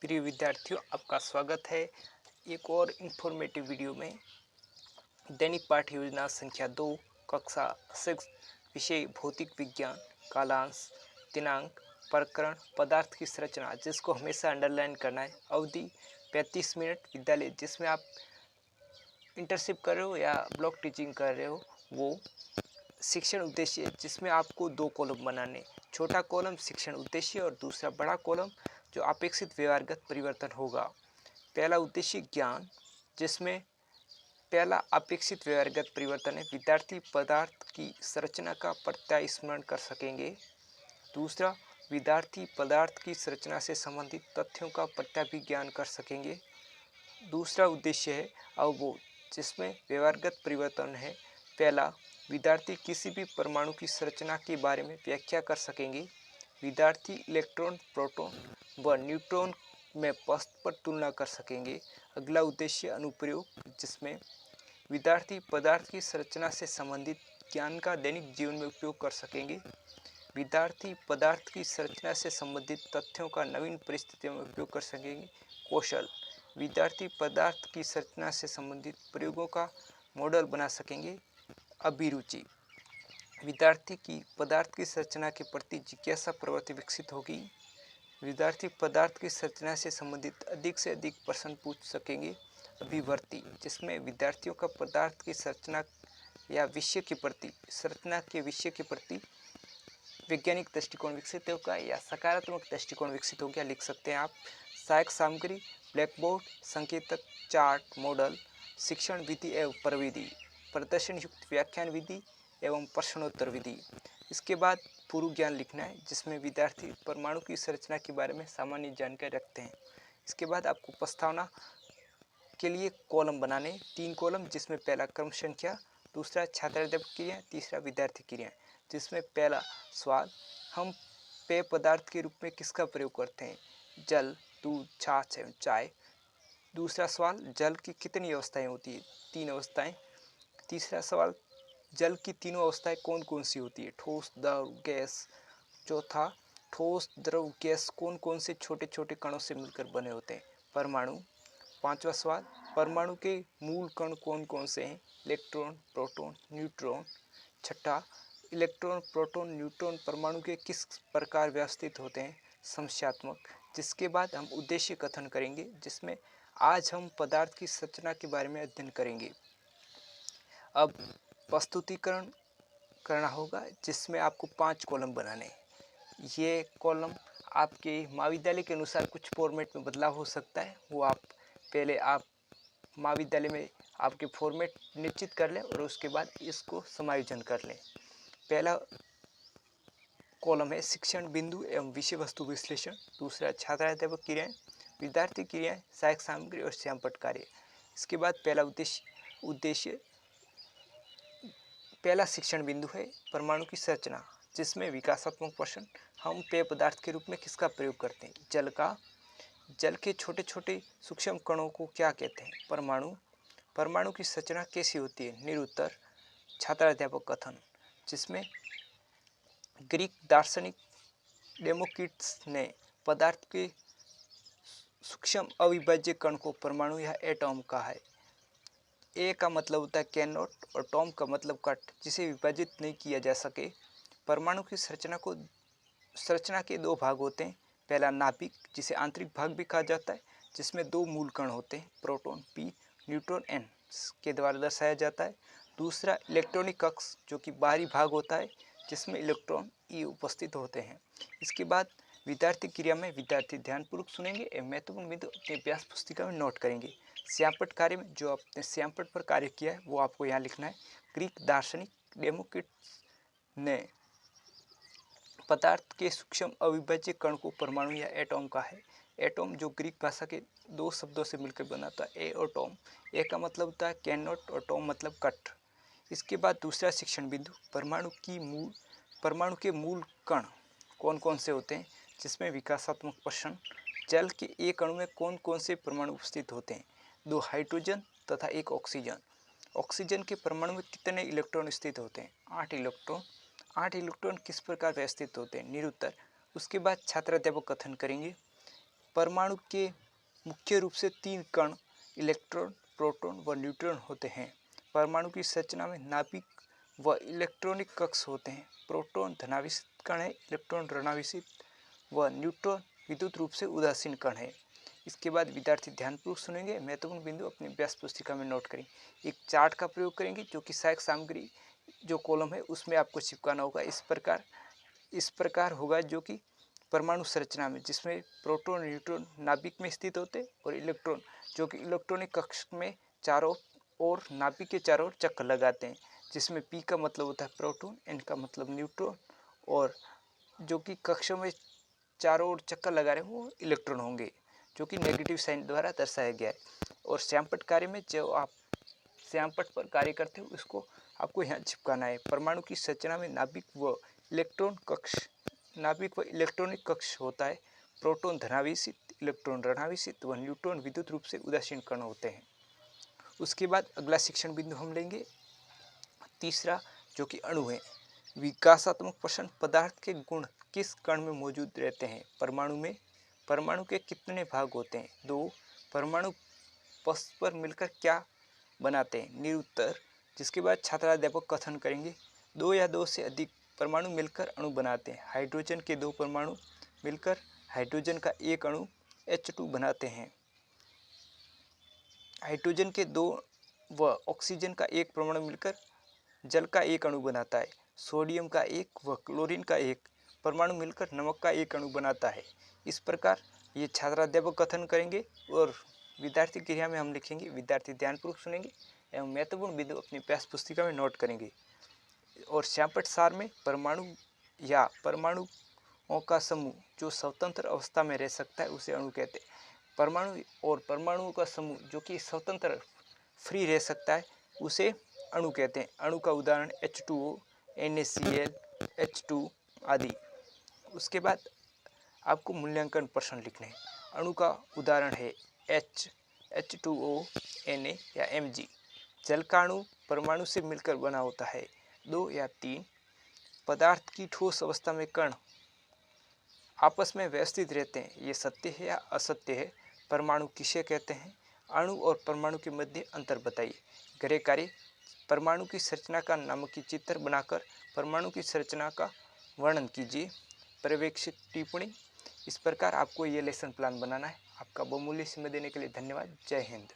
प्रिय विद्यार्थियों, आपका स्वागत है एक और इन्फॉर्मेटिव वीडियो में। दैनिक पाठ्य योजना संख्या 2 कक्षा 6 विषय भौतिक विज्ञान कालांश दिनांक प्रकरण पदार्थ की संरचना, जिसको हमेशा अंडरलाइन करना है। अवधि 35 मिनट। विद्यालय जिसमें आप इंटर्नशिप कर रहे हो या ब्लॉक टीचिंग कर रहे हो, वो शिक्षण उद्देश्य, जिसमें आपको 2 कॉलम बनाने। छोटा कॉलम शिक्षण उद्देश्य और दूसरा बड़ा कॉलम जो अपेक्षित व्यवहारगत परिवर्तन होगा। पहला उद्देश्य ज्ञान, जिसमें पहला अपेक्षित व्यवहारगत परिवर्तन है विद्यार्थी पदार्थ की संरचना का प्रत्यास्मरण कर सकेंगे। दूसरा, विद्यार्थी पदार्थ की संरचना से संबंधित तथ्यों का प्रत्याभिज्ञान कर सकेंगे। दूसरा उद्देश्य है अवबोध, जिसमें व्यवहारगत परिवर्तन है। पहला, विद्यार्थी किसी भी परमाणु की संरचना के बारे में व्याख्या कर सकेंगे। विद्यार्थी इलेक्ट्रॉन, प्रोटॉन व न्यूट्रॉन में परस्पर तुलना कर सकेंगे। अगला उद्देश्य अनुप्रयोग, जिसमें विद्यार्थी पदार्थ की संरचना से संबंधित ज्ञान का दैनिक जीवन में उपयोग कर सकेंगे। विद्यार्थी पदार्थ की संरचना से संबंधित तथ्यों का नवीन परिस्थितियों में उपयोग कर सकेंगे। कौशल, विद्यार्थी पदार्थ की संरचना से संबंधित प्रयोगों का मॉडल बना सकेंगे। अभिरुचि, विद्यार्थी की पदार्थ की संरचना के प्रति जिज्ञासा प्रवृत्ति विकसित होगी। विद्यार्थी पदार्थ की संरचना से संबंधित अधिक से अधिक प्रश्न पूछ सकेंगे। अभिवृत्ति, जिसमें विद्यार्थियों का पदार्थ की संरचना या विषय के प्रति संरचना के विषय के प्रति वैज्ञानिक दृष्टिकोण विकसित होगा या सकारात्मक दृष्टिकोण विकसित हो गया, लिख सकते हैं आप। सहायक सामग्री, ब्लैक बोर्ड, संकेतक, चार्ट, मॉडल, शिक्षण विधि एवं प्रविधि, प्रदर्शन युक्त व्याख्यान विधि एवं प्रश्नोत्तर विधि। इसके बाद पूर्व ज्ञान लिखना है, जिसमें विद्यार्थी परमाणु की संरचना के बारे में सामान्य जानकारी रखते हैं। इसके बाद आपको प्रस्तावना के लिए कॉलम बनाने, 3 कॉलम, जिसमें पहला क्रम संख्या, दूसरा छात्राध्यापक क्रिया, तीसरा विद्यार्थी क्रिया। जिसमें पहला सवाल, हम पेय पदार्थ के रूप में किसका प्रयोग करते हैं? जल, दूध, छाछ एवं चाय। दूसरा सवाल, जल की कितनी अवस्थाएं होती है? 3 अवस्थाएं। तीसरा सवाल, जल की तीनों अवस्थाएं कौन कौन सी होती है? ठोस, द्रव, गैस। चौथा, ठोस, द्रव, गैस कौन कौन से छोटे छोटे कणों से मिलकर बने होते हैं? परमाणु। पांचवा सवाल, परमाणु के मूल कण कौन कौन से हैं? Electron, proton, neutron. छठा, इलेक्ट्रॉन, प्रोटॉन, न्यूट्रॉन परमाणु के किस प्रकार व्यवस्थित होते हैं? समस्यात्मक। जिसके बाद हम उद्देश्य कथन करेंगे, जिसमें आज हम पदार्थ की संरचना के बारे में अध्ययन करेंगे। अब प्रस्तुतिकरण करना होगा, जिसमें आपको 5 कॉलम बनाने। ये कॉलम आपके महाविद्यालय के अनुसार कुछ फॉर्मेट में बदलाव हो सकता है, वो आप महाविद्यालय में आपके फॉर्मेट निश्चित कर लें और उसके बाद इसको समायोजन कर लें। पहला कॉलम है शिक्षण बिंदु एवं विषय वस्तु विश्लेषण। दूसरा छात्राध्यापक क्रियाएं, विद्यार्थी क्रियाएं, सहायक सामग्री और श्यामपट्ट कार्य। इसके बाद पहला शिक्षण बिंदु है परमाणु की संरचना, जिसमें विकासात्मक प्रश्न, हम पेय पदार्थ के रूप में किसका प्रयोग करते हैं? जल का। जल के छोटे छोटे सूक्ष्म कणों को क्या कहते हैं? परमाणु। परमाणु की संरचना कैसी होती है? निरुत्तर। छात्राध्यापक कथन, जिसमें ग्रीक दार्शनिक डेमोक्रिटस ने पदार्थ के सूक्ष्म अविभाज्य कण को परमाणु या एटॉम कहा है। ए का मतलब होता है कैन नॉट और टॉम का मतलब कट, जिसे विभाजित नहीं किया जा सके। परमाणु की संरचना के 2 भाग होते हैं। पहला नाभिक, जिसे आंतरिक भाग भी कहा जाता है, जिसमें 2 मूल कण होते हैं, प्रोटॉन पी, न्यूट्रॉन एन के द्वारा दर्शाया जाता है। दूसरा इलेक्ट्रॉनिक कक्ष, जो कि बाहरी भाग होता है, जिसमें इलेक्ट्रॉन ई उपस्थित होते हैं। इसके बाद विद्यार्थी क्रिया में विद्यार्थी ध्यानपूर्वक सुनेंगे एवं महत्वपूर्ण बिंदु अपनी अभ्यास पुस्तिका में नोट करेंगे। श्यामपट्ट कार्य में जो आपने श्यामपट्ट पर कार्य किया है वो आपको यहाँ लिखना है। ग्रीक दार्शनिक डेमोक्रिटस ने पदार्थ के सूक्ष्म अविभाज्य कण को परमाणु या एटॉम कहा है। एटॉम जो ग्रीक भाषा के 2 शब्दों से मिलकर बना था, ए और टॉम। ए का मतलब होता है कैन नॉट और टॉम मतलब कट। इसके बाद दूसरा शिक्षण बिंदु, परमाणु के मूल कण कौन कौन से होते हैं, जिसमें विकासात्मक प्रश्न, जल के एक अणु में कौन कौन से परमाणु उपस्थित होते हैं? 2 हाइड्रोजन तथा 1 ऑक्सीजन। ऑक्सीजन के परमाणु में कितने इलेक्ट्रॉन स्थित होते हैं? 8 इलेक्ट्रॉन। 8 इलेक्ट्रॉन किस प्रकार व्यवस्थित होते हैं? निरुत्तर। उसके बाद छात्राध्यापक कथन करेंगे। परमाणु के मुख्य रूप से 3 कण इलेक्ट्रॉन, प्रोटॉन व न्यूट्रॉन होते हैं। परमाणु की संरचना में नाभिक व इलेक्ट्रॉनिक कक्ष होते हैं। प्रोटॉन धनावेशित कण है, इलेक्ट्रॉन ऋणावेशित व न्यूट्रॉन विद्युत रूप से उदासीन कण है। इसके बाद विद्यार्थी ध्यानपूर्वक सुनेंगे, महत्वपूर्ण बिंदु अपनी अभ्यास पुस्तिका में नोट करें। एक चार्ट का प्रयोग करेंगे जो कि सहायक सामग्री जो कॉलम है उसमें आपको चिपकाना होगा। इस प्रकार होगा जो कि परमाणु संरचना में, जिसमें प्रोटॉन न्यूट्रॉन नाभिक में स्थित होते हैं और इलेक्ट्रॉन जो कि इलेक्ट्रॉनिक कक्ष में चारों ओर नाभिक के चारों ओर चक्कर लगाते हैं, जिसमें P का मतलब होता है प्रोटॉन, N का मतलब न्यूट्रॉन और जो कि कक्षों में चारों ओर चक्कर लगा रहे हैं वो इलेक्ट्रॉन होंगे, जो कि नेगेटिव साइन द्वारा दर्शाया गया है। और श्यामपट्ट कार्य में जो आप श्यामपट्ट पर कार्य करते हो उसको आपको यहाँ चिपकाना है। परमाणु की संरचना में नाभिक व इलेक्ट्रॉनिक कक्ष होता है। प्रोटॉन धनावेशित, इलेक्ट्रॉन ऋणावेशित व न्यूट्रॉन विद्युत रूप से उदासीन कण होते हैं। उसके बाद अगला शिक्षण बिंदु हम लेंगे तीसरा, जो कि अणु है। विकासात्मक प्रश्न, पदार्थ के गुण किस कण में मौजूद रहते हैं? परमाणु के कितने भाग होते हैं? 2। परमाणु परस्पर मिलकर क्या बनाते हैं? निरुत्तर। जिसके बाद छात्राध्यापक कथन करेंगे। 2 या 2 से अधिक परमाणु मिलकर अणु बनाते हैं। हाइड्रोजन के 2 परमाणु मिलकर हाइड्रोजन का एक अणु H2 बनाते हैं। हाइड्रोजन के 2 व ऑक्सीजन का एक परमाणु मिलकर जल का एक अणु बनाता है। सोडियम का एक व क्लोरीन का एक परमाणु मिलकर नमक का एक अणु बनाता है। इस प्रकार ये छात्राध्यापक कथन करेंगे और विद्यार्थी क्रिया में हम लिखेंगे। विद्यार्थी ध्यानपूर्वक सुनेंगे एवं महत्वपूर्ण बिंदु अपनी अभ्यास पुस्तिका में नोट करेंगे। और श्यामपट्ट सार में परमाणु या परमाणुओं का समूह जो स्वतंत्र अवस्था में रह सकता है उसे अणु कहते हैं। परमाणु और परमाणुओं का समूह जो कि स्वतंत्र फ्री रह सकता है उसे अणु कहते हैं। अणु का उदाहरण H2O, NaCl, H2 आदि। उसके बाद आपको मूल्यांकन प्रश्न लिखने हैं। अणु का उदाहरण है H2O, Na या Mg। जल का अणु परमाणु से मिलकर बना होता है। 2 या 3। पदार्थ की ठोस अवस्था में कण आपस में व्यवस्थित रहते हैं, ये सत्य है या असत्य है? परमाणु किसे कहते हैं? अणु और परमाणु के मध्य अंतर बताइए। गृह कार्य, परमाणु की संरचना का नामक चित्र बनाकर परमाणु की संरचना का वर्णन कीजिए। पर्यवेक्षित टिप्पणी। इस प्रकार आपको ये लेसन प्लान बनाना है। आपका बहुमूल्य समय देने के लिए धन्यवाद। जय हिंद।